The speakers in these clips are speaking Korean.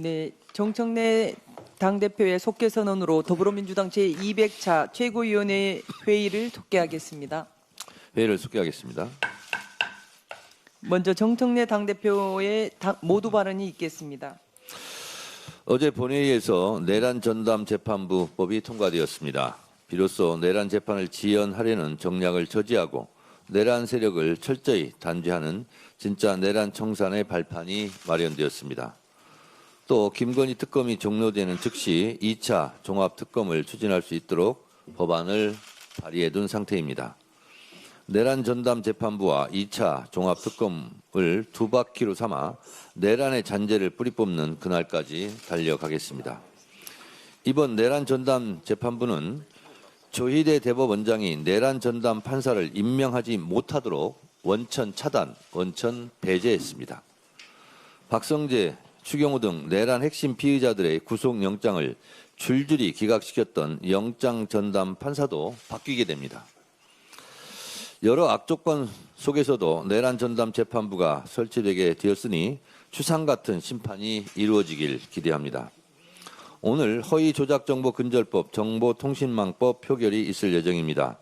네, 정청래 당대표의 속개 선언으로 더불어민주당 제200차 최고위원회 회의를 속개하겠습니다. 회의를 속개하겠습니다. 먼저 정청래 당대표의 모두 발언이 있겠습니다. 어제 본회의에서 내란 전담 재판부법이 통과되었습니다. 비로소 내란 재판을 지연하려는 정략을 저지하고 내란 세력을 철저히 단죄하는 진짜 내란 청산의 발판이 마련되었습니다. 또 김건희 특검이 종료되는 즉시 2차 종합특검을 추진할 수 있도록 법안을 발의해둔 상태입니다. 내란 전담 재판부와 2차 종합특검을 두 바퀴로 삼아 내란의 잔재를 뿌리뽑는 그날까지 달려가겠습니다. 이번 내란 전담 재판부는 조희대 대법원장이 내란 전담 판사를 임명하지 못하도록 원천 차단, 원천 배제했습니다. 박성재, 추경호 등 내란 핵심 피의자들의 구속영장을 줄줄이 기각시켰던 영장 전담 판사도 바뀌게 됩니다. 여러 악조건 속에서도 내란 전담 재판부가 설치되게 되었으니 추상 같은 심판이 이루어지길 기대합니다. 오늘 허위 조작 정보 근절법, 정보통신망법 표결이 있을 예정입니다.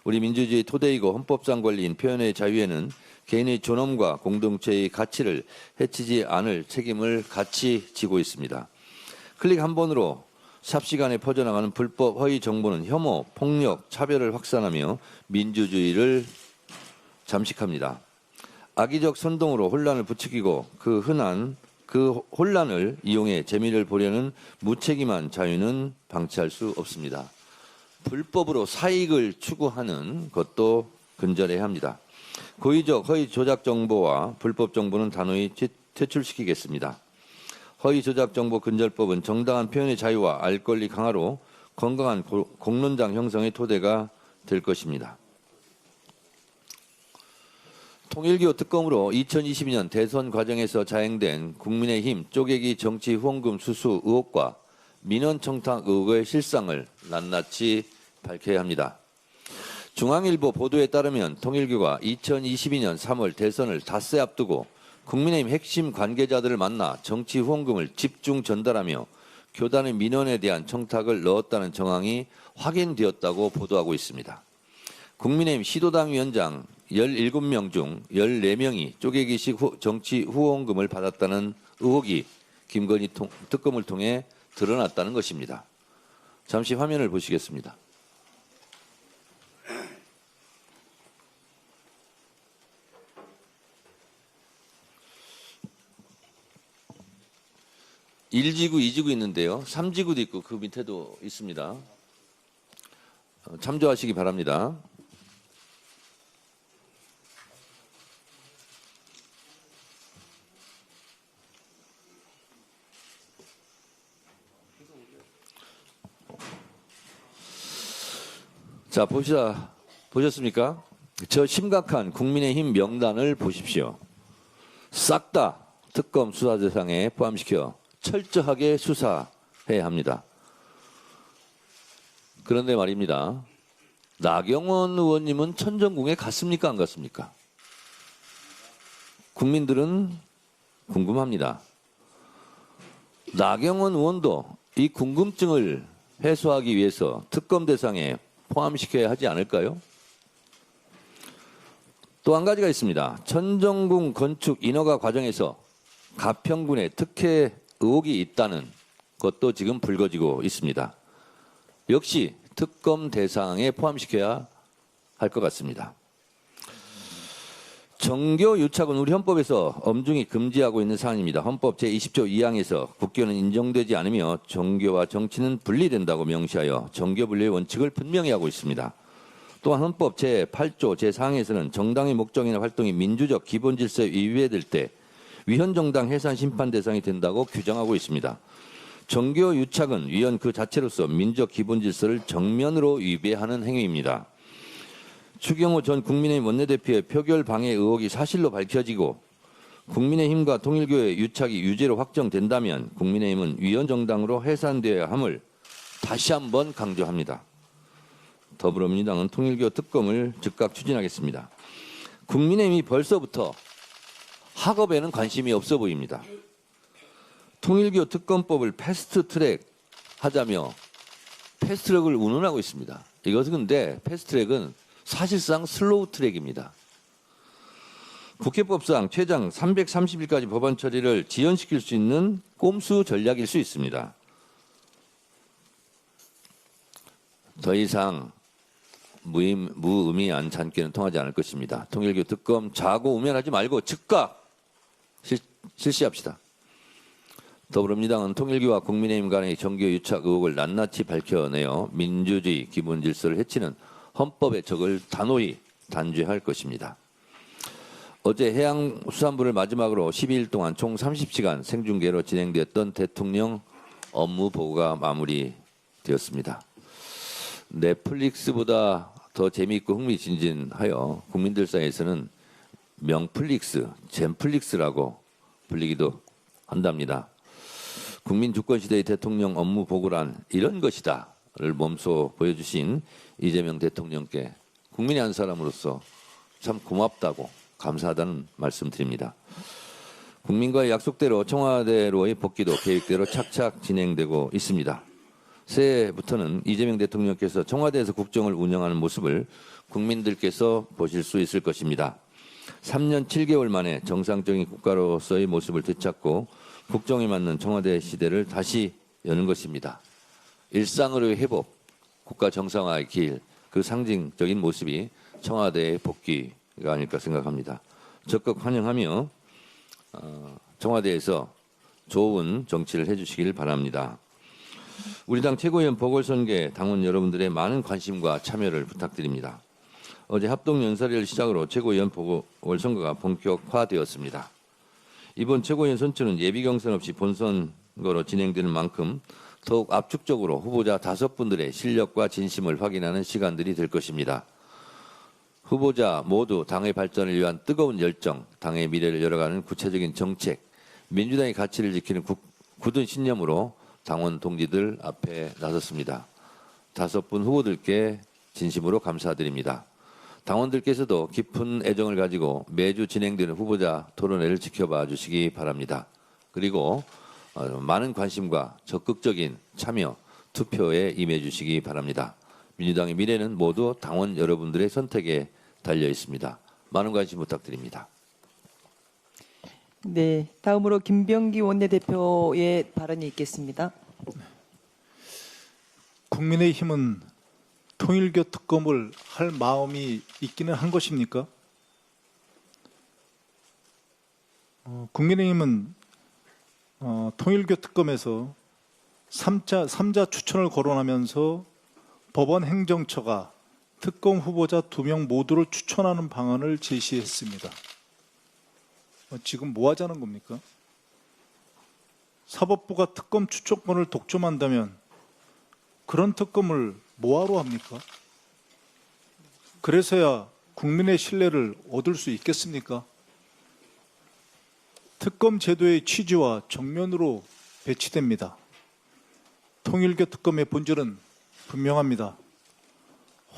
우리 민주주의 토대이고 헌법상 권리인 표현의 자유에는 개인의 존엄과 공동체의 가치를 해치지 않을 책임을 같이 지고 있습니다. 클릭 한 번으로 삽시간에 퍼져나가는 불법 허위 정보는 혐오, 폭력, 차별을 확산하며 민주주의를 잠식합니다. 악의적 선동으로 혼란을 부추기고 그 혼란을 이용해 재미를 보려는 무책임한 자유는 방치할 수 없습니다. 불법으로 사익을 추구하는 것도 근절해야 합니다. 고의적 허위 조작 정보와 불법 정보는 단호히 퇴출시키겠습니다. 허위 조작 정보 근절법은 정당한 표현의 자유와 알 권리 강화로 건강한 공론장 형성의 토대가 될 것입니다. 통일교 특검으로 2022년 대선 과정에서 자행된 국민의힘 쪼개기 정치 후원금 수수 의혹과 민원 청탁 의혹의 실상을 낱낱이 밝혀야 합니다. 중앙일보 보도에 따르면 통일교가 2022년 3월 대선을 닷새 앞두고 국민의힘 핵심 관계자들을 만나 정치 후원금을 집중 전달하며 교단의 민원에 대한 청탁을 넣었다는 정황이 확인되었다고 보도하고 있습니다. 국민의힘 시도당 위원장 17명 중 14명이 쪼개기식 정치 후원금을 받았다는 의혹이 김건희 특검을 통해 드러났다는 것입니다. 잠시 화면을 보시겠습니다. 일지구 2지구 있는데요. 3지구도 있고 그 밑에도 있습니다. 참조하시기 바랍니다. 자, 보셨습니까? 저 심각한 국민의힘 명단을 보십시오. 싹 다 특검 수사 대상에 포함시켜 철저하게 수사해야 합니다. 그런데 말입니다. 나경원 의원님은 천정궁에 갔습니까? 안 갔습니까? 국민들은 궁금합니다. 나경원 의원도 이 궁금증을 해소하기 위해서 특검 대상에 포함시켜야 하지 않을까요? 또 한 가지가 있습니다. 천정궁 건축 인허가 과정에서 가평군의 특혜 의혹이 있다는 것도 지금 불거지고 있습니다. 역시 특검 대상에 포함시켜야 할 것 같습니다. 정교 유착은 우리 헌법에서 엄중히 금지하고 있는 사안입니다. 헌법 제20조 2항에서 국교는 인정되지 않으며 정교와 정치는 분리된다고 명시하여 정교 분리의 원칙을 분명히 하고 있습니다. 또한 헌법 제8조 제4항에서는 정당의 목적이나 활동이 민주적 기본 질서에 위배될 때 위헌정당 해산 심판 대상이 된다고 규정하고 있습니다. 정교 유착은 위헌 그 자체로서 민주적 기본 질서를 정면으로 위배하는 행위입니다. 추경호 전 국민의힘 원내대표의 표결 방해 의혹이 사실로 밝혀지고 국민의힘과 통일교의 유착이 유죄로 확정된다면 국민의힘은 위헌정당으로 해산되어야 함을 다시 한번 강조합니다. 더불어민주당은 통일교 특검을 즉각 추진하겠습니다. 국민의힘이 벌써부터 학업에는 관심이 없어 보입니다. 통일교 특검법을 패스트트랙 하자며 패스트트랙을 운운하고 있습니다. 이것은 근데 패스트트랙은 사실상 슬로우 트랙입니다. 국회법상 최장 330일까지 법안 처리를 지연시킬 수 있는 꼼수 전략일 수 있습니다. 더 이상 무의미한 잔꾀는 통하지 않을 것입니다. 통일교 특검 자고 우면하지 말고 즉각 실시합시다. 더불어민주당은 통일교와 국민의힘 간의 정교 유착 의혹을 낱낱이 밝혀내어 민주주의 기본 질서를 해치는 헌법의 적을 단호히 단죄할 것입니다. 어제 해양수산부를 마지막으로 12일 동안 총 30시간 생중계로 진행되었던 대통령 업무 보고가 마무리되었습니다. 넷플릭스보다 더 재미있고 흥미진진하여 국민들 사이에서는 명플릭스, 젠플릭스라고 불리기도 한답니다. 국민 주권시대의 대통령 업무 보고란 이런 것이다를 몸소 보여주신 이재명 대통령께 국민의 한 사람으로서 참 고맙다고 감사하다는 말씀드립니다. 국민과의 약속대로 청와대로의 복귀도 계획대로 착착 진행되고 있습니다. 새해부터는 이재명 대통령께서 청와대에서 국정을 운영하는 모습을 국민들께서 보실 수 있을 것입니다. 3년 7개월 만에 정상적인 국가로서의 모습을 되찾고 국정에 맞는 청와대 시대를 다시 여는 것입니다. 일상으로의 회복, 국가 정상화의 길, 그 상징적인 모습이 청와대의 복귀가 아닐까 생각합니다. 적극 환영하며 청와대에서 좋은 정치를 해주시길 바랍니다. 우리 당 최고위원 보궐선거에 당원 여러분들의 많은 관심과 참여를 부탁드립니다. 어제 합동연설회를 시작으로 최고위원 보궐선거가 본격화되었습니다. 이번 최고위원 선출은 예비경선 없이 본선거로 진행되는 만큼 더욱 압축적으로 후보자 5분들의 실력과 진심을 확인하는 시간들이 될 것입니다. 후보자 모두 당의 발전을 위한 뜨거운 열정, 당의 미래를 열어가는 구체적인 정책, 민주당의 가치를 지키는 굳은 신념으로 당원 동지들 앞에 나섰습니다. 5분 후보들께 진심으로 감사드립니다. 당원들께서도 깊은 애정을 가지고 매주 진행되는 후보자 토론회를 지켜봐 주시기 바랍니다. 그리고 많은 관심과 적극적인 참여, 투표에 임해 주시기 바랍니다. 민주당의 미래는 모두 당원 여러분들의 선택에 달려 있습니다. 많은 관심 부탁드립니다. 네, 다음으로 김병기 원내대표의 발언이 있겠습니다. 국민의힘은 통일교 특검을 할 마음이 있기는 한 것입니까? 국민의힘은 통일교 특검에서 3자 추천을 거론하면서 법원 행정처가 특검 후보자 2명 모두를 추천하는 방안을 제시했습니다. 지금 뭐 하자는 겁니까? 사법부가 특검 추천권을 독점한다면 그런 특검을 뭐하러 합니까? 그래서야 국민의 신뢰를 얻을 수 있겠습니까? 특검 제도의 취지와 정면으로 배치됩니다. 통일교 특검의 본질은 분명합니다.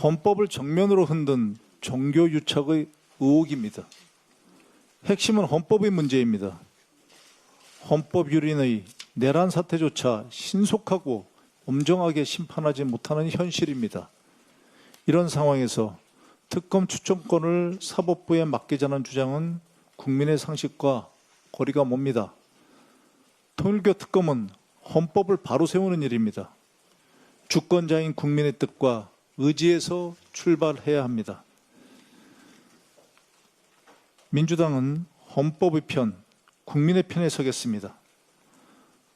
헌법을 정면으로 흔든 종교 유착의 의혹입니다. 핵심은 헌법의 문제입니다. 헌법 유린의 내란 사태조차 신속하고 엄정하게 심판하지 못하는 현실입니다. 이런 상황에서 특검 추천권을 사법부에 맡기자는 주장은 국민의 상식과 거리가 멉니다. 통일교 특검은 헌법을 바로 세우는 일입니다. 주권자인 국민의 뜻과 의지에서 출발해야 합니다. 민주당은 헌법의 편, 국민의 편에 서겠습니다.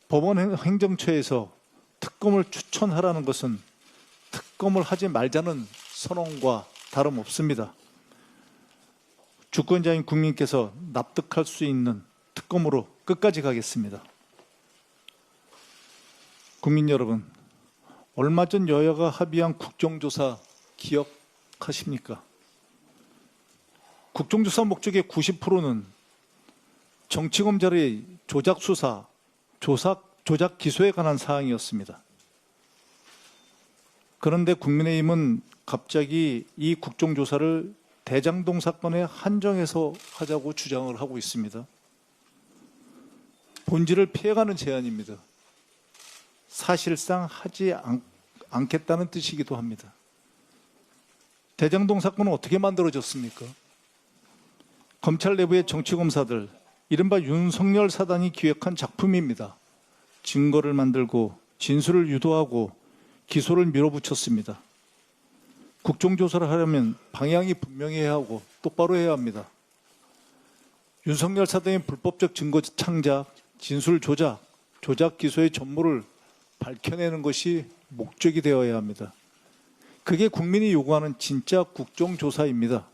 법원 행정처에서 특검을 추천하라는 것은 특검을 하지 말자는 선언과 다름없습니다. 주권자인 국민께서 납득할 수 있는 특검으로 끝까지 가겠습니다. 국민 여러분, 얼마 전 여야가 합의한 국정조사 기억하십니까? 국정조사 목적의 90%는 정치검찰의 조작 수사, 조작 기소에 관한 사항이었습니다. 그런데 국민의힘은 갑자기 이 국정조사를 대장동 사건에 한정해서 하자고 주장을 하고 있습니다. 본질을 피해가는 제안입니다. 사실상 하지 않겠다는 뜻이기도 합니다. 대장동 사건은 어떻게 만들어졌습니까? 검찰 내부의 정치검사들, 이른바 윤석열 사단이 기획한 작품입니다. 증거를 만들고 진술을 유도하고 기소를 밀어붙였습니다. 국정조사를 하려면 방향이 분명해야 하고 똑바로 해야 합니다. 윤석열 사단의 불법적 증거 창작, 진술 조작, 조작 기소의 전모를 밝혀내는 것이 목적이 되어야 합니다. 그게 국민이 요구하는 진짜 국정조사입니다.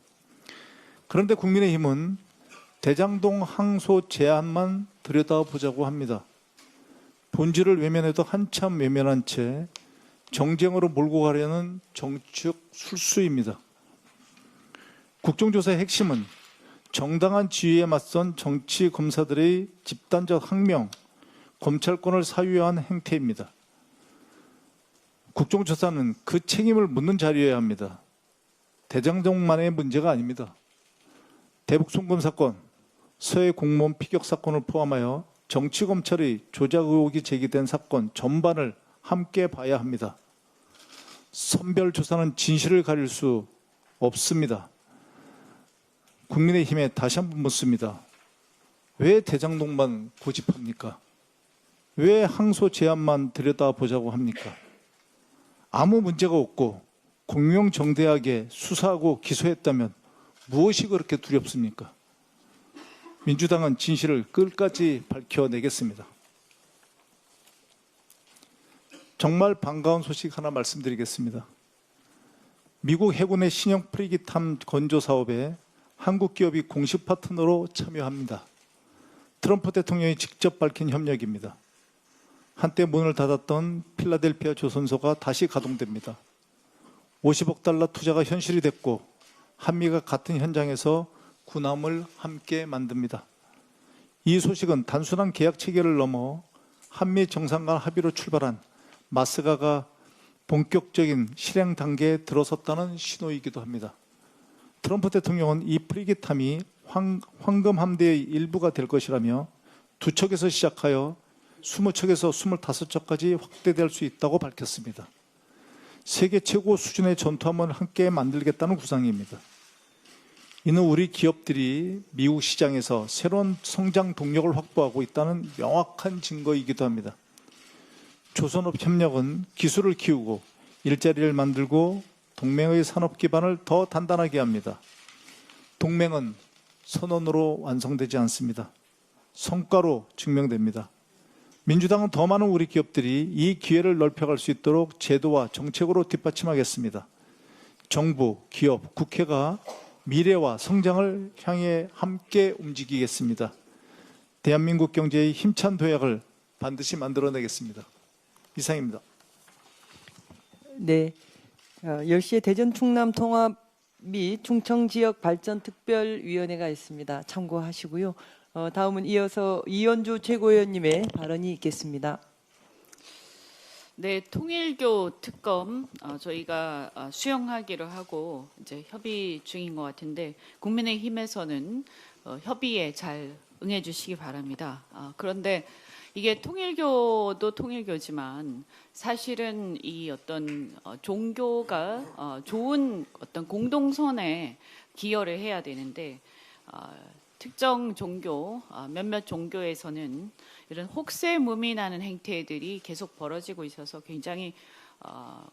그런데 국민의힘은 대장동 항소 제안만 들여다보자고 합니다. 본질을 외면해도 한참 외면한 채 정쟁으로 몰고 가려는 정치적 술수입니다. 국정조사의 핵심은 정당한 지위에 맞선 정치 검사들의 집단적 항명, 검찰권을 사유한 행태입니다. 국정조사는 그 책임을 묻는 자리여야 합니다. 대장동만의 문제가 아닙니다. 대북 송금 사건, 서해 공무원 피격 사건을 포함하여 정치검찰의 조작 의혹이 제기된 사건 전반을 함께 봐야 합니다. 선별 조사는 진실을 가릴 수 없습니다. 국민의힘에 다시 한번 묻습니다. 왜 대장동만 고집합니까? 왜 항소 제안만 들여다보자고 합니까? 아무 문제가 없고 공명정대하게 수사하고 기소했다면 무엇이 그렇게 두렵습니까? 민주당은 진실을 끝까지 밝혀내겠습니다. 정말 반가운 소식 하나 말씀드리겠습니다. 미국 해군의 신형 프리기탐 건조 사업에 한국 기업이 공식 파트너로 참여합니다. 트럼프 대통령이 직접 밝힌 협력입니다. 한때 문을 닫았던 필라델피아 조선소가 다시 가동됩니다. 50억 달러 투자가 현실이 됐고 한미가 같은 현장에서 군함을 함께 만듭니다. 이 소식은 단순한 계약 체결을 넘어 한미 정상 간 합의로 출발한 마스가가 본격적인 실행 단계에 들어섰다는 신호이기도 합니다. 트럼프 대통령은 이 프리기탐이 황금 함대의 일부가 될 것이라며 2척에서 시작하여 20척에서 25척까지 확대될 수 있다고 밝혔습니다. 세계 최고 수준의 전투함을 함께 만들겠다는 구상입니다. 이는 우리 기업들이 미국 시장에서 새로운 성장 동력을 확보하고 있다는 명확한 증거이기도 합니다. 조선업 협력은 기술을 키우고 일자리를 만들고 동맹의 산업 기반을 더 단단하게 합니다. 동맹은 선언으로 완성되지 않습니다. 성과로 증명됩니다. 민주당은 더 많은 우리 기업들이 이 기회를 넓혀갈 수 있도록 제도와 정책으로 뒷받침하겠습니다. 정부, 기업, 국회가 미래와 성장을 향해 함께 움직이겠습니다. 대한민국 경제의 힘찬 도약을 반드시 만들어내겠습니다. 이상입니다. 네. 10시에 대전 충남 통합 및 충청 지역 발전 특별위원회가 있습니다. 참고하시고요. 다음은 이어서 이현주 최고위원님의 발언이 있겠습니다. 네, 통일교 특검 저희가 수용하기로 하고 이제 협의 중인 것 같은데 국민의힘에서는 협의에 잘 응해 주시기 바랍니다. 그런데 이게 통일교도 통일교지만 사실은 이 어떤 종교가 좋은 어떤 공동선에 기여를 해야 되는데 특정 종교, 몇몇 종교에서는 이런 혹세무민하는 행태들이 계속 벌어지고 있어서 굉장히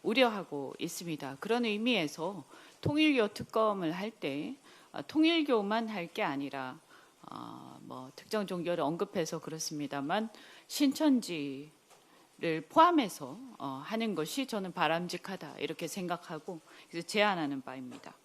우려하고 있습니다. 그런 의미에서 통일교 특검을 할 때 통일교만 할 게 아니라 뭐 특정 종교를 언급해서 그렇습니다만 신천지를 포함해서 하는 것이 저는 바람직하다 이렇게 생각하고 그래서 제안하는 바입니다.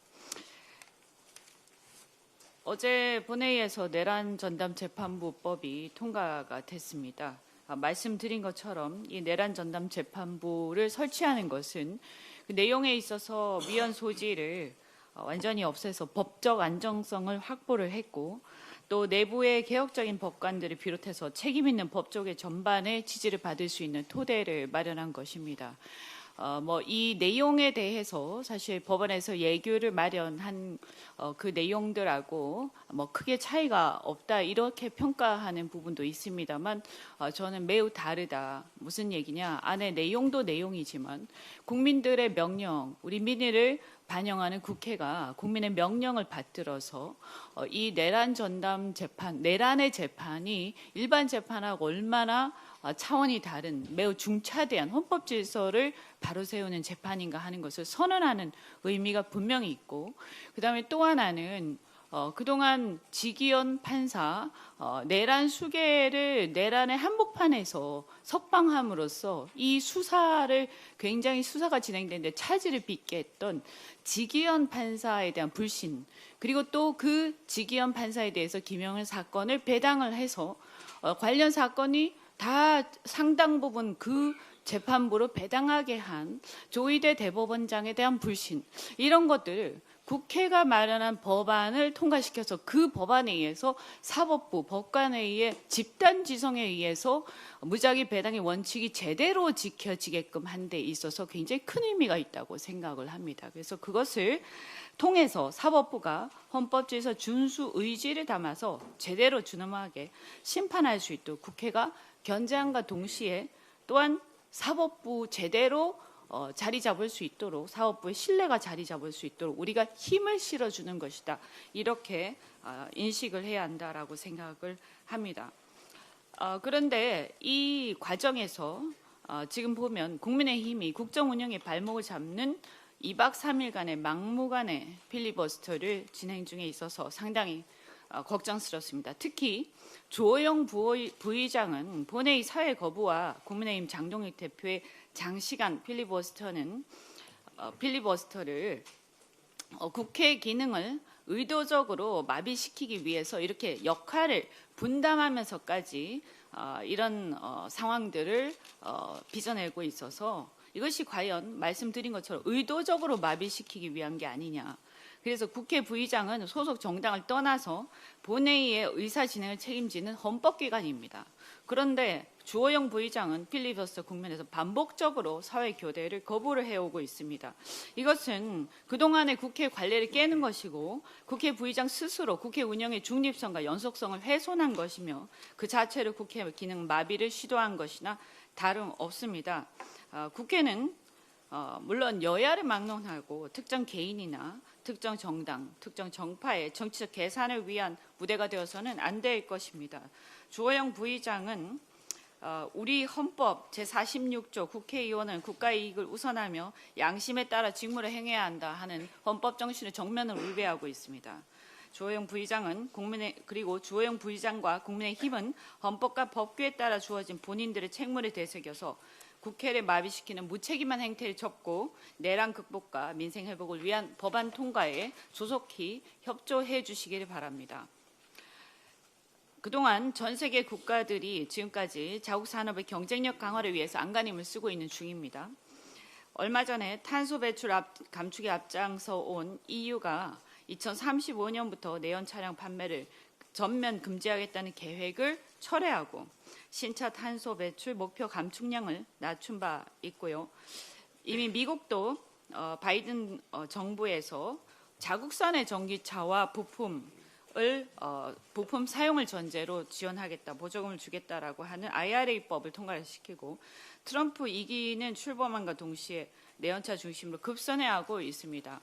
어제 본회의에서 내란 전담 재판부법이 통과가 됐습니다. 말씀드린 것처럼 이 내란 전담 재판부를 설치하는 것은 그 내용에 있어서 위헌 소지를 완전히 없애서 법적 안정성을 확보를 했고 또 내부의 개혁적인 법관들을 비롯해서 책임 있는 법조계 전반의 지지를 받을 수 있는 토대를 마련한 것입니다. 뭐 이 내용에 대해서 사실 법원에서 예규를 마련한 그 내용들하고 뭐 크게 차이가 없다 이렇게 평가하는 부분도 있습니다만 저는 매우 다르다. 무슨 얘기냐? 안에 내용도 내용이지만 국민들의 명령, 우리 민의를 반영하는 국회가 국민의 명령을 받들어서 이 내란 전담 재판, 내란의 재판이 일반 재판하고 얼마나 차원이 다른 매우 중차대한 헌법 질서를 바로 세우는 재판인가 하는 것을 선언하는 의미가 분명히 있고, 그다음에 또 하나는 그동안 지기현 판사 내란 수계를 내란의 한복판에서 석방함으로써 이 수사를 굉장히 수사가 진행되는데 차질을 빚게 했던 지기현 판사에 대한 불신, 그리고 또 그 지기현 판사에 대해서 김영일 사건을 배당을 해서 관련 사건이 다 상당 부분 그 재판부로 배당하게 한 조희대 대법원장에 대한 불신, 이런 것들을 국회가 마련한 법안을 통과시켜서 그 법안에 의해서 사법부, 법관회의의 집단 지성에 의해서 무작위 배당의 원칙이 제대로 지켜지게끔 한 데 있어서 굉장히 큰 의미가 있다고 생각을 합니다. 그래서 그것을 통해서 사법부가 헌법질서 준수 의지를 담아서 제대로 준엄하게 심판할 수 있도록 국회가 견제함과 동시에 또한 사법부 제대로 자리 잡을 수 있도록, 사법부의 신뢰가 자리 잡을 수 있도록 우리가 힘을 실어주는 것이다. 이렇게 인식을 해야 한다라고 생각을 합니다. 그런데 이 과정에서 지금 보면 국민의힘이 국정 운영의 발목을 잡는 2박 3일간의 막무가내 필리버스터를 진행 중에 있어서 상당히 걱정스럽습니다. 특히 주호영 부의장은 본회의 사회 거부와 국민의힘 장동익 대표의 장시간 필리버스터를 국회 기능을 의도적으로 마비시키기 위해서 이렇게 역할을 분담하면서까지 이런 상황들을 빚어내고 있어서 이것이 과연 말씀드린 것처럼 의도적으로 마비시키기 위한 게 아니냐. 그래서 국회 부의장은 소속 정당을 떠나서 본회의의 의사 진행을 책임지는 헌법기관입니다. 그런데 주호영 부의장은 필리버스터 국면에서 반복적으로 사회 교대를 거부를 해오고 있습니다. 이것은 그동안의 국회 관례를 깨는 것이고 국회 부의장 스스로 국회 운영의 중립성과 연속성을 훼손한 것이며 그 자체로 국회 기능 마비를 시도한 것이나 다름없습니다. 국회는 물론 여야를 막론하고 특정 개인이나 특정 정당, 특정 정파의 정치적 계산을 위한 무대가 되어서는 안 될 것입니다. 주호영 부의장은 우리 헌법 제46조 국회의원은 국가의 이익을 우선하며 양심에 따라 직무를 행해야 한다 하는 헌법 정신을 정면으로 위배하고 있습니다. 주호영 부의장은 그리고 주호영 부의장과 국민의힘은 헌법과 법규에 따라 주어진 본인들의 책무를 되새겨서 국회를 마비시키는 무책임한 행태를 접고 내란 극복과 민생 회복을 위한 법안 통과에 조속히 협조해 주시기를 바랍니다. 그동안 전 세계 국가들이 지금까지 자국 산업의 경쟁력 강화를 위해서 안간힘을 쓰고 있는 중입니다. 얼마 전에 탄소 배출 감축에 앞장서 온 EU가 2035년부터 내연 차량 판매를 전면 금지하겠다는 계획을 철회하고 신차 탄소 배출 목표 감축량을 낮춘 바 있고요. 이미 미국도 바이든 정부에서 자국산의 전기차와 부품 사용을 전제로 지원하겠다, 보조금을 주겠다라고 하는 IRA법을 통과시키고 트럼프 2기는 출범함과 동시에 내연차 중심으로 급선회하고 있습니다.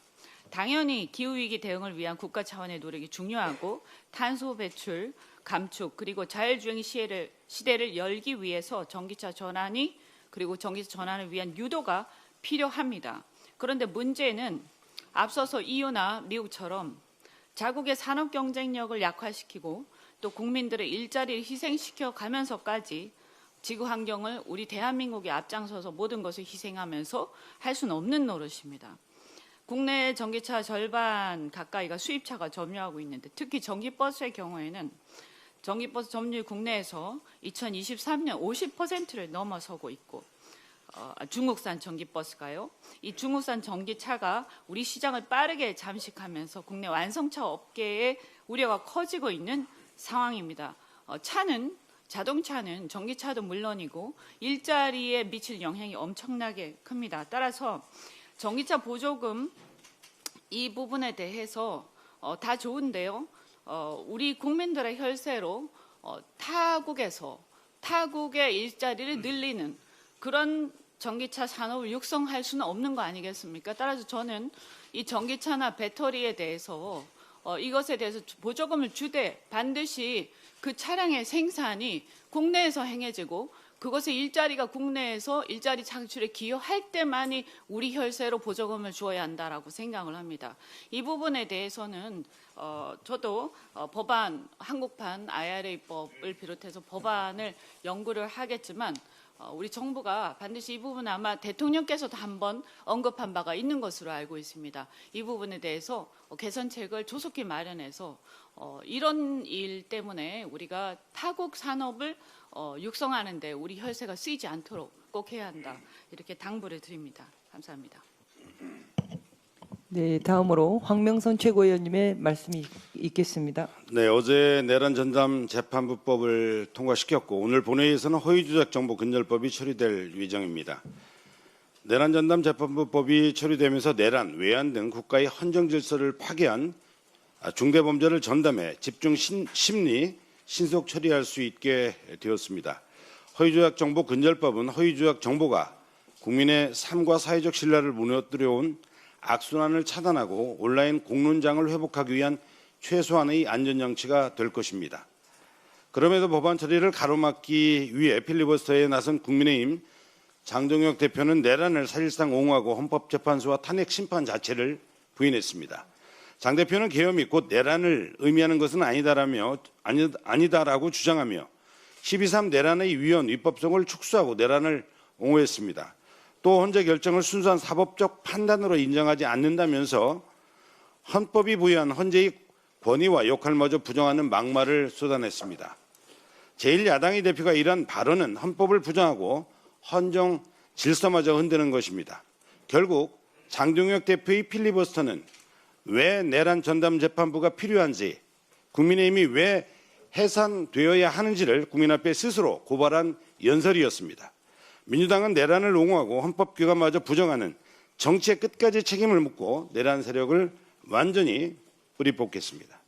당연히 기후위기 대응을 위한 국가 차원의 노력이 중요하고 탄소 배출, 감축, 그리고 자율주행 시대를 열기 위해서 전기차 전환이 그리고 전기차 전환을 위한 유도가 필요합니다. 그런데 문제는 앞서서 EU나 미국처럼 자국의 산업 경쟁력을 약화시키고 또 국민들의 일자리를 희생시켜 가면서까지 지구 환경을 우리 대한민국이 앞장서서 모든 것을 희생하면서 할 수는 없는 노릇입니다. 국내 전기차 절반 가까이가 수입차가 점유하고 있는데 특히 전기버스의 경우에는 전기버스 점유율 국내에서 2023년 50%를 넘어서고 있고 중국산 전기버스가요. 이 중국산 전기차가 우리 시장을 빠르게 잠식하면서 국내 완성차 업계의 우려가 커지고 있는 상황입니다. 차는 자동차는 전기차도 물론이고 일자리에 미칠 영향이 엄청나게 큽니다. 따라서 전기차 보조금 이 부분에 대해서 다 좋은데요. 우리 국민들의 혈세로 타국의 일자리를 늘리는 그런 전기차 산업을 육성할 수는 없는 거 아니겠습니까? 따라서 저는 이 전기차나 배터리에 대해서 이것에 대해서 보조금을 주되 반드시 그 차량의 생산이 국내에서 행해지고 그것의 일자리가 국내에서 일자리 창출에 기여할 때만이 우리 혈세로 보조금을 주어야 한다라고 생각을 합니다. 이 부분에 대해서는 저도 법안 한국판 IRA법을 비롯해서 법안을 연구를 하겠지만 우리 정부가 반드시 이 부분 아마 대통령께서도 한번 언급한 바가 있는 것으로 알고 있습니다. 이 부분에 대해서 개선책을 조속히 마련해서 이런 일 때문에 우리가 타국 산업을 육성하는 데 우리 혈세가 쓰이지 않도록 꼭 해야 한다. 이렇게 당부를 드립니다. 감사합니다. 네, 다음으로 황명선 최고위원님의 말씀이 있겠습니다. 네, 어제 내란 전담 재판부법을 통과시켰고 오늘 본회의에서는 허위조작 정보 근절법이 처리될 예정입니다. 내란 전담 재판부법이 처리되면서 내란, 외환 등 국가의 헌정 질서를 파괴한 중대범죄를 전담해 집중 심리 신속 처리할 수 있게 되었습니다. 허위조작 정보 근절법은 허위조작 정보가 국민의 삶과 사회적 신뢰를 무너뜨려온 악순환을 차단하고 온라인 공론장을 회복하기 위한 최소한의 안전장치가 될 것입니다. 그럼에도 법안 처리를 가로막기 위해 필리버스터에 나선 국민의힘 장동혁 대표는 내란을 사실상 옹호하고 헌법재판소와 탄핵 심판 자체를 부인했습니다. 장 대표는 계엄이 곧 내란을 의미하는 것은 아니다라고 주장하며 12.3 내란의 위헌, 위법성을 축소하고 내란을 옹호했습니다. 또 헌재 결정을 순수한 사법적 판단으로 인정하지 않는다면서 헌법이 부여한 헌재의 권위와 역할마저 부정하는 막말을 쏟아냈습니다. 제1야당의 대표가 이러한 발언은 헌법을 부정하고 헌정 질서마저 흔드는 것입니다. 결국 장동혁 대표의 필리버스터는 왜 내란 전담 재판부가 필요한지, 국민의힘이 왜 해산되어야 하는지를 국민 앞에 스스로 고발한 연설이었습니다. 민주당은 내란을 옹호하고 헌법규관마저 부정하는 정치의 끝까지 책임을 묻고 내란 세력을 완전히 뿌리 뽑겠습니다.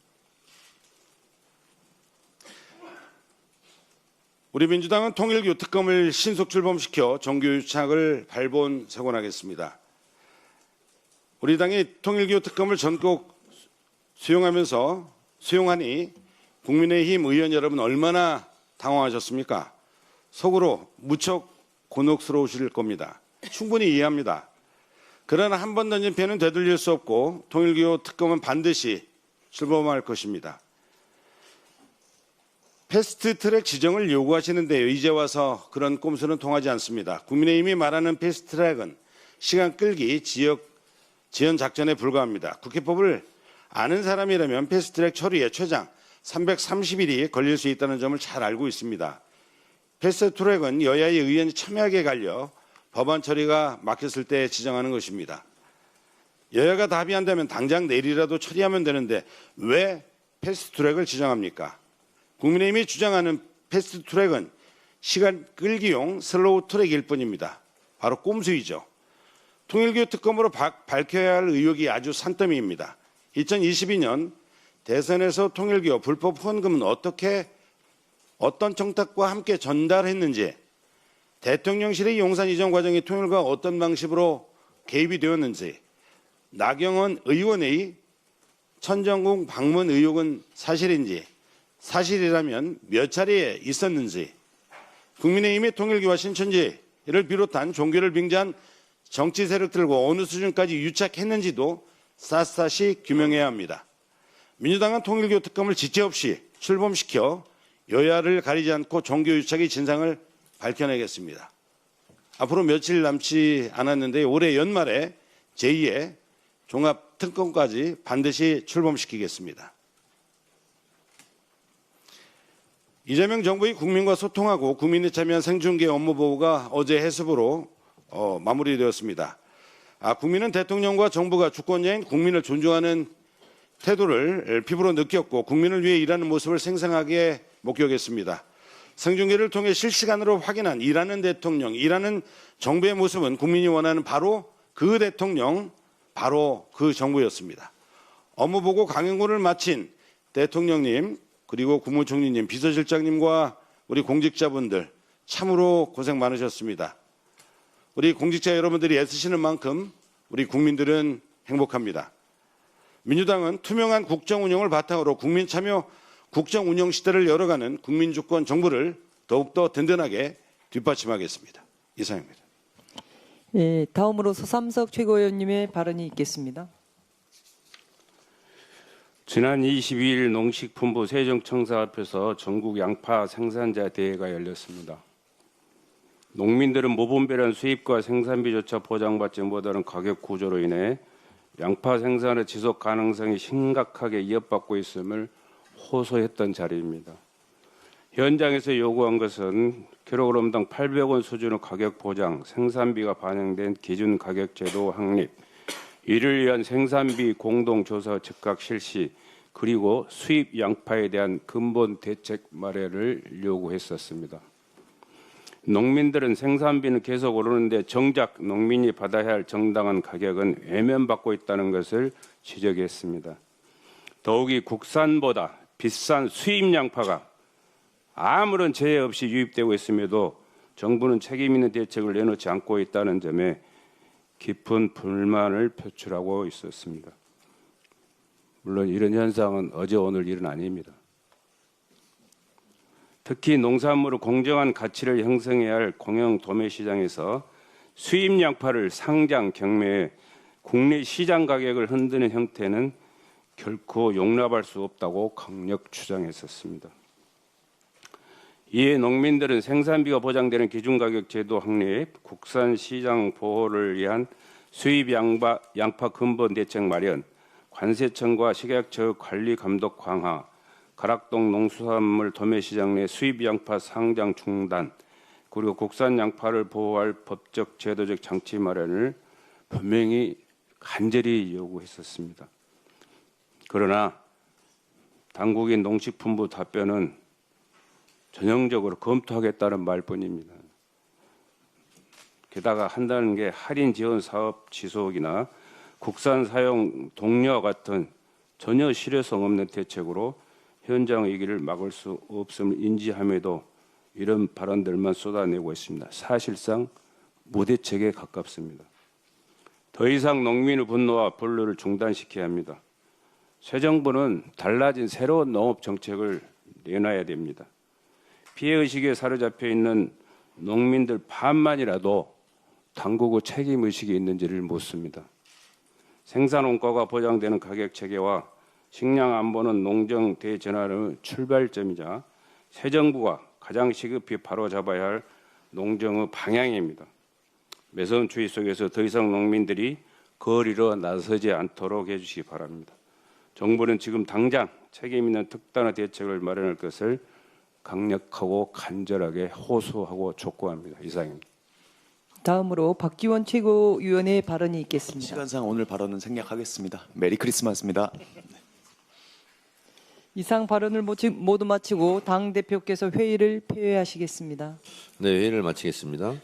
우리 민주당은 통일교 특검을 신속 출범시켜 정교유착을 발본색원하겠습니다. 우리 당이 통일교 특검을 전국 수용하니 국민의힘 의원 여러분 얼마나 당황하셨습니까? 속으로 무척 곤혹스러우실 겁니다. 충분히 이해합니다. 그러나 한 번 던진 패는 되돌릴 수 없고 통일교 특검은 반드시 출범할 것입니다. 패스트트랙 지정을 요구하시는데요. 이제 와서 그런 꼼수는 통하지 않습니다. 국민의힘이 말하는 패스트트랙은 시간 끌기, 지연 작전에 불과합니다. 국회법을 아는 사람이라면 패스트트랙 처리에 최장 330일이 걸릴 수 있다는 점을 잘 알고 있습니다. 패스트트랙은 여야의 의원이 첨예하게 갈려 법안 처리가 막혔을 때 지정하는 것입니다. 여야가 합의한다면 당장 내일이라도 처리하면 되는데 왜 패스트트랙을 지정합니까? 국민의힘이 주장하는 패스트트랙은 시간 끌기용 슬로우 트랙일 뿐입니다. 바로 꼼수이죠. 통일교 특검으로 밝혀야 할 의혹이 아주 산더미입니다. 2022년 대선에서 통일교 불법 후원금은 어떤 청탁과 함께 전달했는지, 대통령실의 용산 이전 과정이 통일과 어떤 방식으로 개입이 되었는지, 나경원 의원의 천정궁 방문 의혹은 사실인지, 사실이라면 몇 차례에 있었는지, 국민의힘의 통일교와 신천지를 비롯한 종교를 빙자한 정치 세력들과 어느 수준까지 유착했는지도 샅샅이 규명해야 합니다. 민주당은 통일교 특검을 지체 없이 출범시켜 여야를 가리지 않고 종교 유착의 진상을 밝혀내겠습니다. 앞으로 며칠 남지 않았는데 올해 연말에 제2의 종합특검까지 반드시 출범시키겠습니다. 이재명 정부의 국민과 소통하고 국민이 참여한 생중계 업무 보고가 어제 해습으로 마무리되었습니다. 국민은 대통령과 정부가 주권자인 국민을 존중하는 태도를 피부로 느꼈고 국민을 위해 일하는 모습을 생생하게 목격했습니다. 생중계를 통해 실시간으로 확인한 일하는 대통령, 일하는 정부의 모습은 국민이 원하는 바로 그 대통령, 바로 그 정부였습니다. 업무 보고 강행군을 마친 대통령님, 그리고 국무총리님, 비서실장님과 우리 공직자분들 참으로 고생 많으셨습니다. 우리 공직자 여러분들이 애쓰시는 만큼 우리 국민들은 행복합니다. 민주당은 투명한 국정 운영을 바탕으로 국민 참여 국정 운영 시대를 열어가는 국민주권 정부를 더욱더 든든하게 뒷받침하겠습니다. 이상입니다. 예, 다음으로 서삼석 최고위원님의 발언이 있겠습니다. 지난 22일 농식품부 세종청사 앞에서 전국 양파 생산자 대회가 열렸습니다. 농민들은 무분별한 수입과 생산비조차 보장받지 못하는 가격 구조로 인해 양파 생산의 지속 가능성이 심각하게 위협받고 있음을 호소했던 자리입니다. 현장에서 요구한 것은 킬로그램당 800원 수준의 가격 보장, 생산비가 반영된 기준 가격 제도 확립, 이를 위한 생산비 공동조사 즉각 실시, 그리고 수입 양파에 대한 근본 대책 마련을 요구했었습니다. 농민들은 생산비는 계속 오르는데 정작 농민이 받아야 할 정당한 가격은 외면받고 있다는 것을 지적했습니다. 더욱이 국산보다 비싼 수입 양파가 아무런 제해 없이 유입되고 있음에도 정부는 책임 있는 대책을 내놓지 않고 있다는 점에 깊은 불만을 표출하고 있었습니다. 물론 이런 현상은 어제 오늘 일은 아닙니다. 특히 농산물의 공정한 가치를 형성해야 할 공영 도매 시장에서 수입 양파를 상장 경매해 국내 시장 가격을 흔드는 형태는 결코 용납할 수 없다고 강력 주장했었습니다. 이에 농민들은 생산비가 보장되는 기준가격 제도 확립, 국산 시장 보호를 위한 수입 양파 근본 대책 마련, 관세청과 식약처 관리 감독 강화, 가락동 농수산물 도매시장 내 수입 양파 상장 중단, 그리고 국산 양파를 보호할 법적 제도적 장치 마련을 분명히 간절히 요구했었습니다. 그러나 당국인 농식품부 답변은 전형적으로 검토하겠다는 말뿐입니다. 게다가 한다는 게 할인 지원 사업 지속이나 국산 사용 독려와 같은 전혀 실효성 없는 대책으로 현장 위기를 막을 수 없음을 인지함에도 이런 발언들만 쏟아내고 있습니다. 사실상 무대책에 가깝습니다. 더 이상 농민의 분노와 분노를 중단시켜야 합니다. 새 정부는 달라진 새로운 농업 정책을 내놔야 됩니다. 피해의식에 사로잡혀 있는 농민들 반만이라도 당국의 책임의식이 있는지를 묻습니다. 생산 원가가 보장되는 가격 체계와 식량 안보는 농정 대전환의 출발점이자 새 정부가 가장 시급히 바로잡아야 할 농정의 방향입니다. 매서운 추위 속에서 더 이상 농민들이 거리로 나서지 않도록 해주시기 바랍니다. 정부는 지금 당장 책임 있는 특단의 대책을 마련할 것을 강력하고 간절하게 호소하고 촉구합니다. 이상입니다. 다음으로 박지원 최고위원의 발언이 있겠습니다. 시간상 오늘 발언은 생략하겠습니다. 메리 크리스마스입니다. 이상 발언을 모두 마치고 당 대표께서 회의를 폐회하시겠습니다. 네, 회의를 마치겠습니다.